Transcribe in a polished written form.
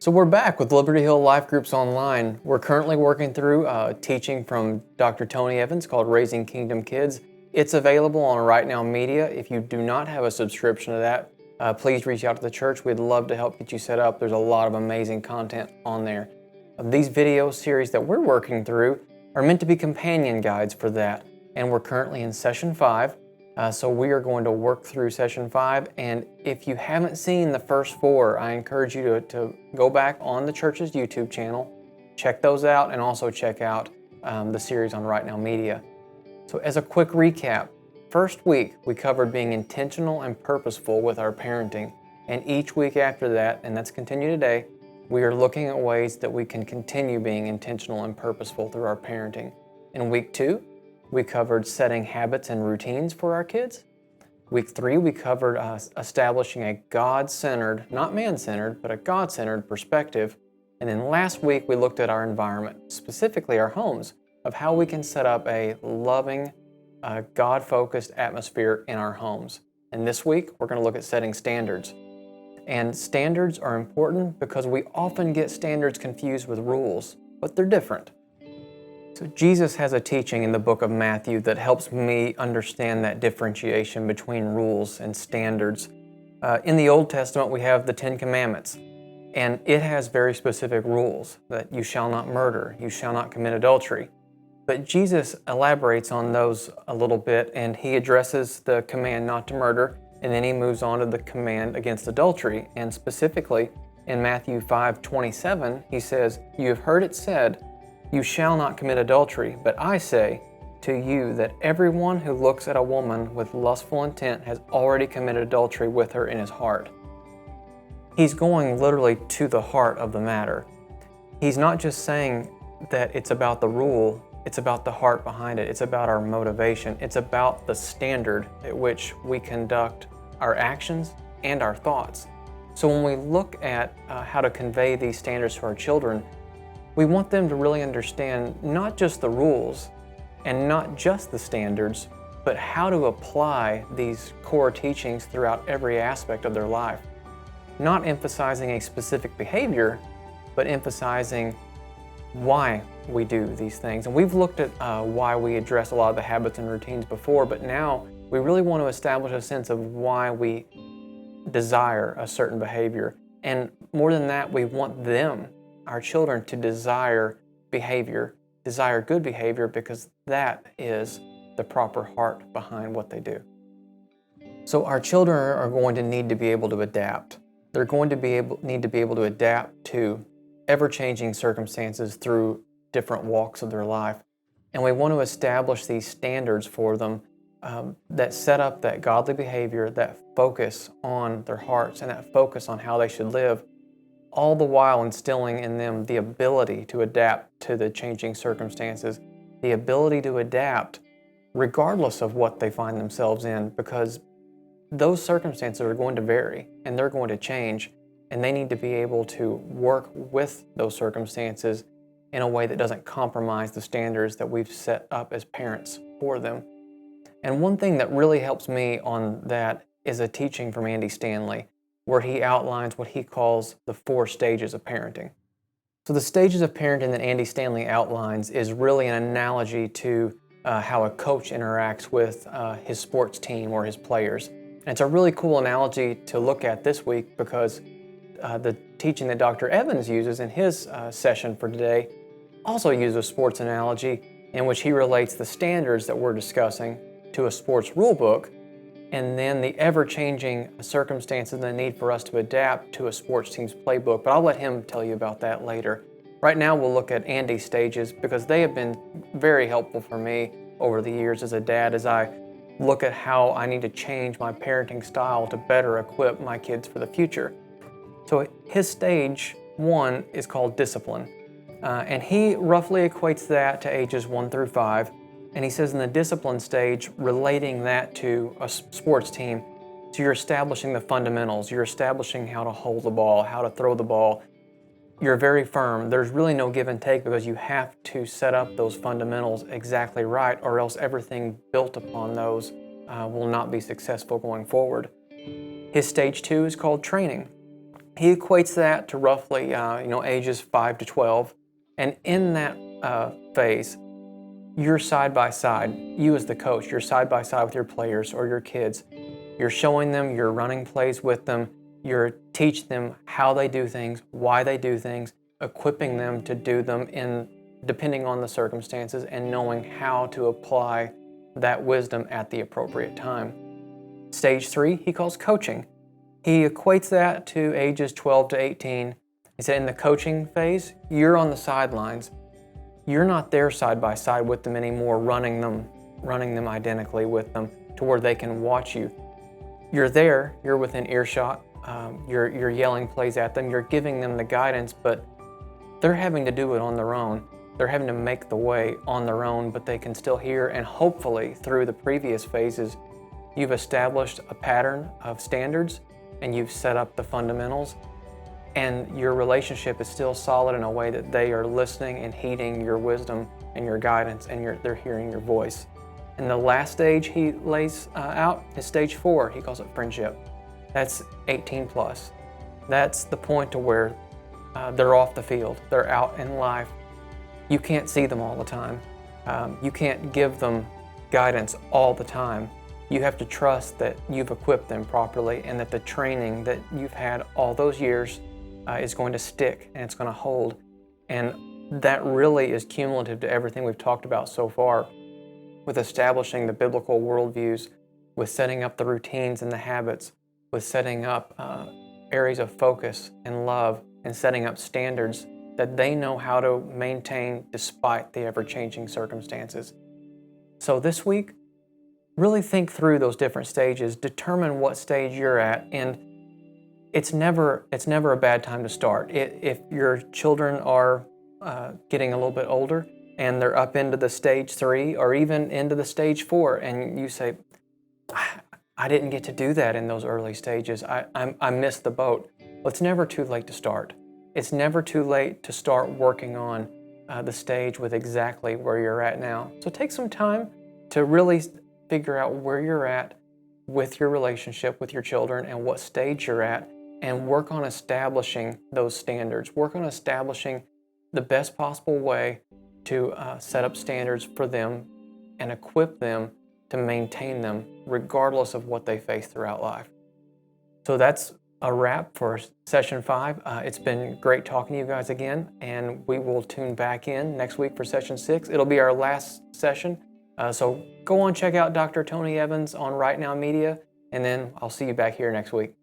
So we're back with Liberty Hill Life Groups Online. We're currently working through teaching from Dr. Tony Evans called Raising Kingdom Kids. It's available on RightNow Media. If you do not have a subscription to that, please reach out to the church. We'd love to help get you set up. There's a lot of amazing content on there. These video series that we're working through are meant to be companion guides for that. And we're currently in session 5. So we are going to work through session 5, and if you haven't seen the first 4, I encourage you to go back on the church's YouTube channel, check those out, and also check out the series on RightNow Media. So as a quick recap, first week we covered being intentional and purposeful with our parenting, and each week after that, and that's continued today, we are looking at ways that we can continue being intentional and purposeful through our parenting. In week 2, we covered setting habits and routines for our kids. Week 3, we covered establishing a God-centered, not man-centered, but a God-centered perspective. And then last week, we looked at our environment, specifically our homes, of how we can set up a loving, God-focused atmosphere in our homes. And this week, we're going to look at setting standards. And standards are important because we often get standards confused with rules, but they're different. So Jesus has a teaching in the book of Matthew that helps me understand that differentiation between rules and standards. In the Old Testament, we have the 10 Commandments, and it has very specific rules that you shall not murder, you shall not commit adultery. But Jesus elaborates on those a little bit, and he addresses the command not to murder, and then he moves on to the command against adultery. And specifically, in Matthew 5:27, he says, "You have heard it said, you shall not commit adultery, but I say to you that everyone who looks at a woman with lustful intent has already committed adultery with her in his heart." He's going literally to the heart of the matter. He's not just saying that it's about the rule, it's about the heart behind it. It's about our motivation. It's about the standard at which we conduct our actions and our thoughts. So when we look at how to convey these standards to our children, we want them to really understand not just the rules and not just the standards, but how to apply these core teachings throughout every aspect of their life. Not emphasizing a specific behavior, but emphasizing why we do these things. And we've looked at why we address a lot of the habits and routines before, but now we really want to establish a sense of why we desire a certain behavior. And more than that, we want them, our children, to desire behavior, desire good behavior, because that is the proper heart behind what they do. So our children are going to need to be able to adapt. They're going to need to be able to adapt to ever-changing circumstances through different walks of their life. And we want to establish these standards for them that set up that godly behavior, that focus on their hearts, and that focus on how they should live, all the while instilling in them the ability to adapt to the changing circumstances, the ability to adapt regardless of what they find themselves in, because those circumstances are going to vary and they're going to change, and they need to be able to work with those circumstances in a way that doesn't compromise the standards that we've set up as parents for them. And one thing that really helps me on that is a teaching from Andy Stanley, where he outlines what he calls the 4 stages of parenting. So the stages of parenting that Andy Stanley outlines is really an analogy to how a coach interacts with his sports team or his players. And it's a really cool analogy to look at this week because the teaching that Dr. Evans uses in his session for today also uses a sports analogy in which he relates the standards that we're discussing to a sports rule book, and then the ever-changing circumstances and the need for us to adapt to a sports team's playbook. But I'll let him tell you about that later. Right now we'll look at Andy's stages because they have been very helpful for me over the years as a dad as I look at how I need to change my parenting style to better equip my kids for the future. So his stage 1 is called discipline. And he roughly equates that to ages 1 through 5. And he says in the discipline stage, relating that to a sports team, so you're establishing the fundamentals, you're establishing how to hold the ball, how to throw the ball. You're very firm. There's really no give and take because you have to set up those fundamentals exactly right, or else everything built upon those will not be successful going forward. His stage 2 is called training. He equates that to roughly ages 5 to 12. And in that phase, you're side by side. You as the coach, you're side by side with your players or your kids. You're showing them, you're running plays with them, you're teaching them how they do things, why they do things, equipping them to do them depending on the circumstances, and knowing how to apply that wisdom at the appropriate time. Stage 3, he calls coaching. He equates that to ages 12 to 18. He said in the coaching phase, you're on the sidelines. You're not there side by side with them anymore, running them identically with them to where they can watch you. You're there, you're within earshot, you're yelling plays at them, you're giving them the guidance, but they're having to do it on their own. They're having to make the way on their own, but they can still hear, and hopefully through the previous phases, you've established a pattern of standards and you've set up the fundamentals, and your relationship is still solid in a way that they are listening and heeding your wisdom and your guidance, and they're hearing your voice. And the last stage he lays out is stage 4. He calls it friendship. That's 18 plus. That's the point to where they're off the field. They're out in life. You can't see them all the time. You can't give them guidance all the time. You have to trust that you've equipped them properly and that the training that you've had all those years is going to stick and it's going to hold. And that really is cumulative to everything we've talked about so far, with establishing the biblical worldviews, with setting up the routines and the habits, with setting up areas of focus and love, and setting up standards that they know how to maintain despite the ever-changing circumstances. So this week, really think through those different stages, determine what stage you're at, and it's never a bad time to start. If your children are getting a little bit older and they're up into the stage 3 or even into the stage 4, and you say, I didn't get to do that in those early stages, I missed the boat. Well, it's never too late to start. It's never too late to start working on the stage with exactly where you're at now. So take some time to really figure out where you're at with your relationship with your children and what stage you're at, and work on establishing those standards. Work on establishing the best possible way to set up standards for them and equip them to maintain them regardless of what they face throughout life. So that's a wrap for session 5. It's been great talking to you guys again, and we will tune back in next week for session 6. It'll be our last session. So go on, check out Dr. Tony Evans on RightNow Media, and then I'll see you back here next week.